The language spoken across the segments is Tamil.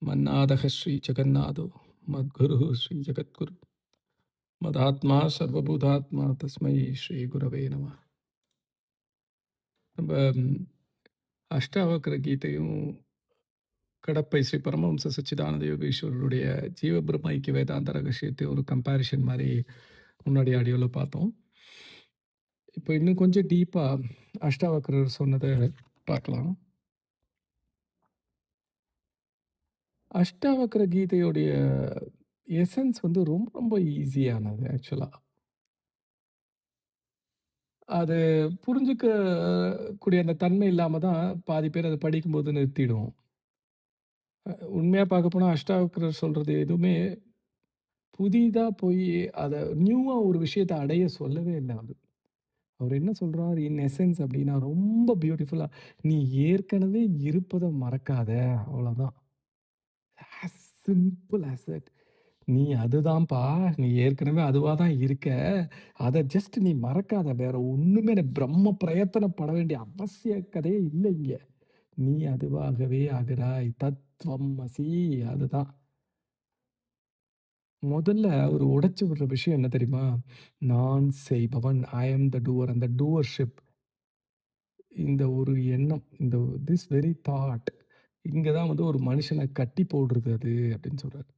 मन्नादः श्रीजगन्नाथो मद्गुरुः श्रीजगद्गुरुः मदात्मा सर्वभूतात्मा तस्मै ஸ்ரீகுரவே நம. நம்ம அஷ்டாவக்ர கீதையும் கடப்பை ஸ்ரீ பரமஹம்ச சச்சிதானந்த யோகீஸ்வரருடைய ஜீவ பிரம்ம ஐக்கிய வேதாந்த ரகசியத்தை ஒரு கம்பேரிஷன் மாதிரி முன்னாடி ஆடியோவில் பார்த்தோம். இப்போ இன்னும் கொஞ்சம் டீப்பாக அஷ்டாவக்ரர் சொன்னதை பார்க்கலாம். அஷ்டாவக்ர கீதையுடைய எசன்ஸ் வந்து ரொம்ப ரொம்ப ஈஸியானது ஆக்சுவலாக. அது புரிஞ்சுக்க கூடிய அந்த தன்மை இல்லாம தான் பாதி பேர் அத படிக்கும்போது நிறுத்திடுவோம். உண்மையா பார்க்க போனா அஷ்டாவக்ரர் சொல்றது எதுவுமே புதிதா போய் அத நியூவா ஒரு விஷயத்த அடைய சொல்லவே இல்ல அவரு. அவரு என்ன சொல்றாரு இன் எசென்ஸ் அப்டின்னா ரொம்ப பியூட்டிஃபுல்லா, "நீ ஏற்கனவே இருப்பத மறக்காத." அவ்வளோதான். As simple as that. நீ அதுதான்ப்பா. நீ ஏற்கனவே அதுவா தான் இருக்க. அத ஜஸ்ட் நீ மறக்காத. வேற ஒண்ணுமே பிரம்ம பிரயத்தனப்பட வேண்டிய அவசியகதையே இல்ல இங்க. நீ அதுவாகவே ஆகிறாய். தத்வம் அசி. அதுதான். முதல்ல அவரு உடைச்சு விடுற விஷயம் என்ன தெரியுமா? நான் செய்பவன். ஐ அம் த டூவர். அந்த டூவர்ஷிப். இந்த ஒரு எண்ணம். இந்த திஸ் வெரி தாட். இங்க தான் வந்து ஒரு மனுஷன கட்டி போடுறது அது அப்படின்னு சொல்றாரு.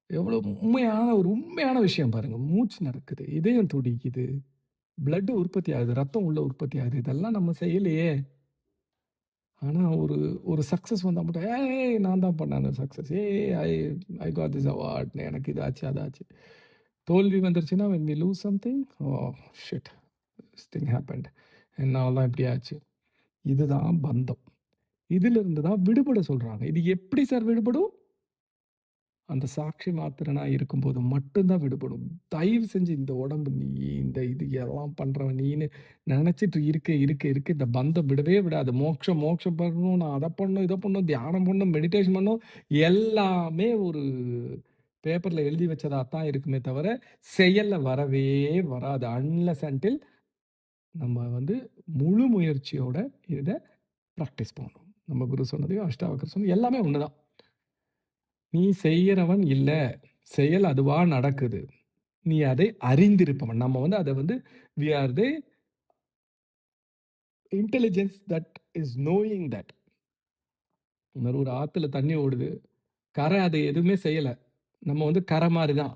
எவ்வளோ உண்மையான விஷயம் பாருங்க. மூச்சு நடக்குது. இதயம் துடிக்குது. பிளட் உற்பத்தி ஆகுது. ரத்தம் உள்ள உற்பத்தி ஆகுது. இதெல்லாம் நம்ம செய்யலையே! ஆனா ஒரு ஒரு சக்சஸ் வந்தா மட்டும், "ஏய் நான் தான் பண்ணேன் அந்த சக்சஸ். ஏய் I I got this award. எனக்கு இது ஆச்சு, அது ஆச்சு." தோல்வி வந்துருச்சுன்னா, when we lose something, "oh shit! This thing happened. என்னால தான் இப்படி ஆச்சு." இதுதான் பந்தம். இதிலிருந்து தான் விடுபட சொல்றாங்க. இது எப்படி சார் விடுபடும்? அந்த சாட்சி மாத்திரனா இருக்கும்போது மட்டும் தான் விடுபடும். தயவு செஞ்சு இந்த உடம்பு நீ, இந்த இது எல்லாம் பண்றவன் நீன்னு நெனச்சிட்டு இருக்க இந்த பந்தம் விடவே விடாது. மோட்சம் மோட்சம் பண்ணணும், நான் அத பண்ணணும், இத பண்ணணும், தியானம் பண்ணணும், மெடிடேஷன் பண்ணணும். எல்லாமே ஒரு பேப்பர்ல எழுதி வச்சதா தான் இருக்குமே தவிர, செயல்ல வரவே வராது. அன்லெஸ் அன்டில் நம்ம வந்து முழு முயற்சியோட இத பிராக்டிஸ் பண்ணணும். நம்ம குரு சொன்னதையும், அஷ்டாவக்ரர் சொன்னது எல்லாமே ஒண்ணுதான். நீ செய்யறவன் இல்ல. செயல் அதுவா நடக்குது. நீ அதை அறிந்திருப்பவன். நம்ம வந்து அத வந்து we are the intelligence that is knowing that. ஒரு ஆத்துல தண்ணி ஓடுது. கரை அத எதுவுமே செய்யல. நம்ம வந்து கரை மாரி தான்.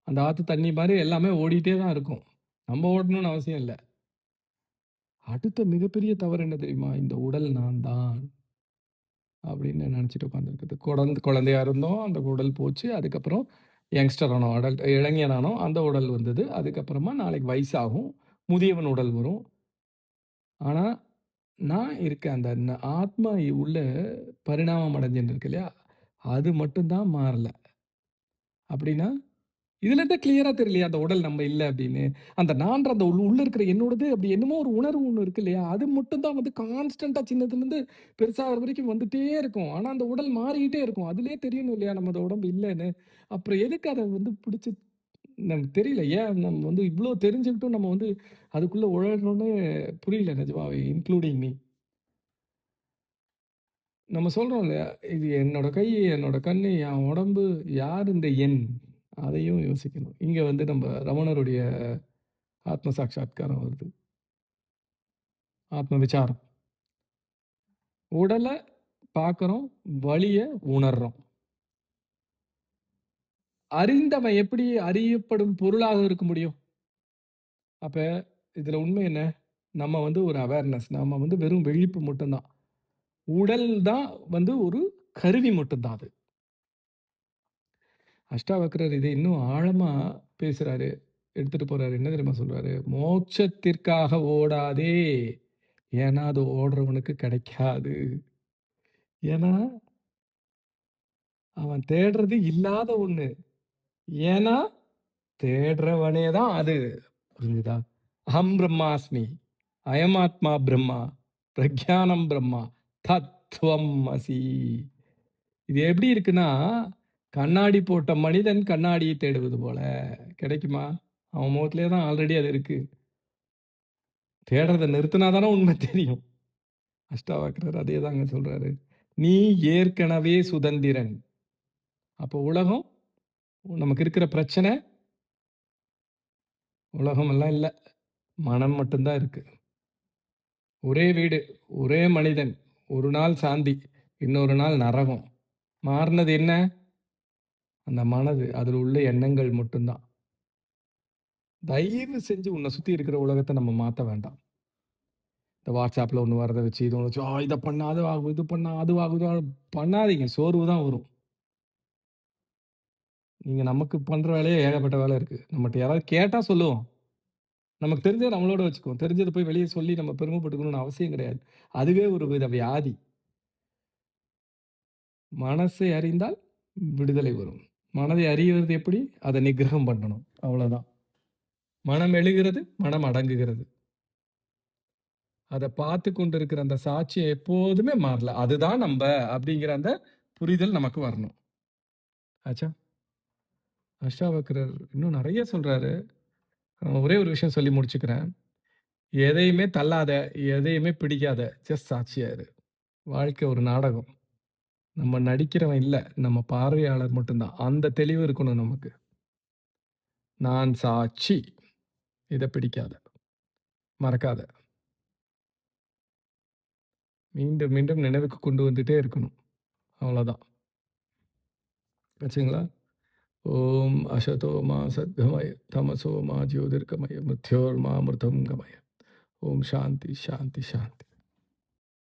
அந்த ஆத்து தண்ணி மாரி எல்லாமே ஓடிட்டே தான் இருக்கும். நம்ம ஓடணும்னு அவசியம் இல்ல. அடுத்த மிகப்பெரிய தவறு என்ன தெரியுமா? இந்த உடல் நான் தான் அப்படின்னு நெனச்சுட்டு உட்கார்ந்திருக்குது. குழந்தையா இருந்தோம். அந்த உடல் போச்சு. அதுக்கப்புறம் யங்ஸ்டர் ஆனோம். இளைஞனானோம். அந்த உடல் வந்தது. அதுக்கப்புறமா நாளைக்கு வயசாகும். முதியவன் உடல் வரும். ஆனா, நான் இருக்கேன். அந்த ஆத்மா உள்ள பரிணாமம் அடைஞ்சுன்னு இருக்கு இல்லையா? அது மட்டும் தான் மாறல. அப்படின்னா, இதுலருந்து கிளியரா தெரியலையா அந்த உடல் நம்ம இல்ல அப்படின்னு. அந்த நான்ற அந்த உள்ள இருக்கிற என்னோடது அப்படி என்னமோ ஒரு உணர்வு ஒண்ணு இருக்கு இல்லையா? அது மட்டும் தான் வந்து கான்ஸ்டன்ட்டா சின்னதுலருந்து பெருசாகுற வரைக்கும் வந்துட்டே இருக்கும். ஆனா, அந்த உடல் மாறிக்கிட்டே இருக்கும். அதிலயே தெரியணும் இல்லையா நம்ம அந்த உடம்பு இல்லன்னு. அப்புறம் எதுக்கு அத வந்து பிடிச்சு நமக்கு தெரியல. ஏன் நம்ம வந்து இவ்ளோ தெரிஞ்சுக்கிட்டும் நம்ம வந்து அதுக்குள்ள உழல்றோம்னு புரியல நிஜமாவே. Including me. நம்ம சொல்றோம் இல்லையா? இது என்னோட கை, என்னோட கண்ணு, என் உடம்பு, யார் இந்த என்? அதையும் யோசிக்கணும். இங்க வந்து நம்ம ரமணருடைய ஆத்ம சாட்சாத்காரம் வருது. ஆத்ம விசாரம். உடல பார்க்குறோம், வலிய உணர்றோம். அறிந்தவன் எப்படி அறியப்படும் பொருளாக இருக்க முடியும்? அப்ப இதுல உண்மை என்ன? நம்ம வந்து ஒரு அவேர்னஸ். நம்ம வந்து வெறும் விழிப்பு மட்டும் தான். உடல் தான் வந்து ஒரு கருவி மட்டும் தான் அது. அஷ்டாவக்ரர் இதை இன்னும் ஆழமா பேசுறாரு. எடுத்துட்டு போறாரு. என்ன தெரியுமா சொல்றாரு? "மோட்சத்திற்காக ஓடாதே! ஏன்னா, அது ஓடுறவனுக்கு கிடைக்காது. ஏன்னா, அவன் தேடுறது இல்லாத ஒண்ணு. ஏன்னா, தேடுறவனே தான் அது." புரிஞ்சுதா? "அஹம் பிரம்மாஸ்மி. அயமாத்மா பிரம்மா. பிரக்ஞானம் பிரம்மா. தத்துவம் அசி." இது எப்படி இருக்குன்னா, கண்ணாடி போட்ட மனிதன் கண்ணாடியை தேடுவது போல. கிடைக்குமா? அவன் முகத்திலே தான் ஆல்ரெடி அது இருக்கு. தேடுறத நிறுத்தினா தானே உண்மை தெரியும். அஷ்டாவக்ரர் அதே தாங்க சொல்றாரு. நீ ஏற்கனவே சுதந்திரன். அப்போ உலகம் நமக்கு இருக்கிற பிரச்சனை, உலகமெல்லாம் இல்ல. மனம் மட்டும் தான் இருக்கு. ஒரே வீடு, ஒரே மனிதன். ஒரு நாள் சாந்தி, இன்னொரு நாள் நரகம். மாறுனது என்ன? அந்த மனது. அதில உள்ள எண்ணங்கள் மட்டும் தான். தயவு செஞ்சு உன்ன சுத்தி இருக்கிற உலகத்த நம்ம மாத்த வேண்டாம். இந்த WhatsAppல ஒண்ணு வரத வச்சு, இத ஒண்ணு வச்சு, இத பண்ணா அது ஆகும், இது பண்ணா அது ஆகுது. பண்ணாதீங்க. சோர்வு தான் வரும். நீங்க நமக்கு பண்ற வேலையே ஏகப்பட்ட வேலை இருக்கு. நம்மட்ட யாராவது கேட்டா சொல்லுவோம். நமக்கு தெரிஞ்சத நம்மளோட வச்சுக்குவோம். தெரிஞ்சத போய் வெளிய சொல்லி நம்ம பெருமைப்பட்டுக்கணும்னு அவசியம் கிடையாது. அதுவே ஒரு வித வியாதி. மனசை அறிந்தால் விடுதலை வரும். மனதை அறிவது எப்படி? அத நிக்கிரகம் பண்ணணும். அவ்வளோதான். மனம் எழுகிறது, மனம் அடங்குகிறது. அத பார்த்து கொண்டிருக்கிற அந்த சாட்சியம் எப்போதுமே மாறல. அதுதான் நம்ப அப்படிங்கிற அந்த புரிதல் நமக்கு வரணும். ஆச்சா? அஷ்டாவக்ரர் இன்னும் நெறைய சொல்றாரு. ஒரே ஒரு விஷயம் சொல்லி முடிச்சுக்கிறேன். எதையுமே தள்ளாத, எதையுமே பிடிக்காத. ஜஸ்ட் சாட்சியா இரு. வாழ்க்கை ஒரு நாடகம். நம்ம நடிக்கிறவன் இல்ல. நம்ம பார்வையாளர் மட்டும் தான். அந்த தெளிவு இருக்கணும் நமக்கு. நான் சாட்சி. இத பிடிக்காத. மறக்காத. மீண்டும், மீண்டும் நினைவுக்கு கொண்டு வந்துட்டே இருக்கணும். அவ்வளோதான். ஆச்சுங்களா? ஓம் அசதோ மா சத்கமய, தமசோ மா ஜோதிர்கமய, மிருத்யோர்மா அமிர்தம் கமய. ஓம் சாந்தி, சாந்தி, சாந்தி.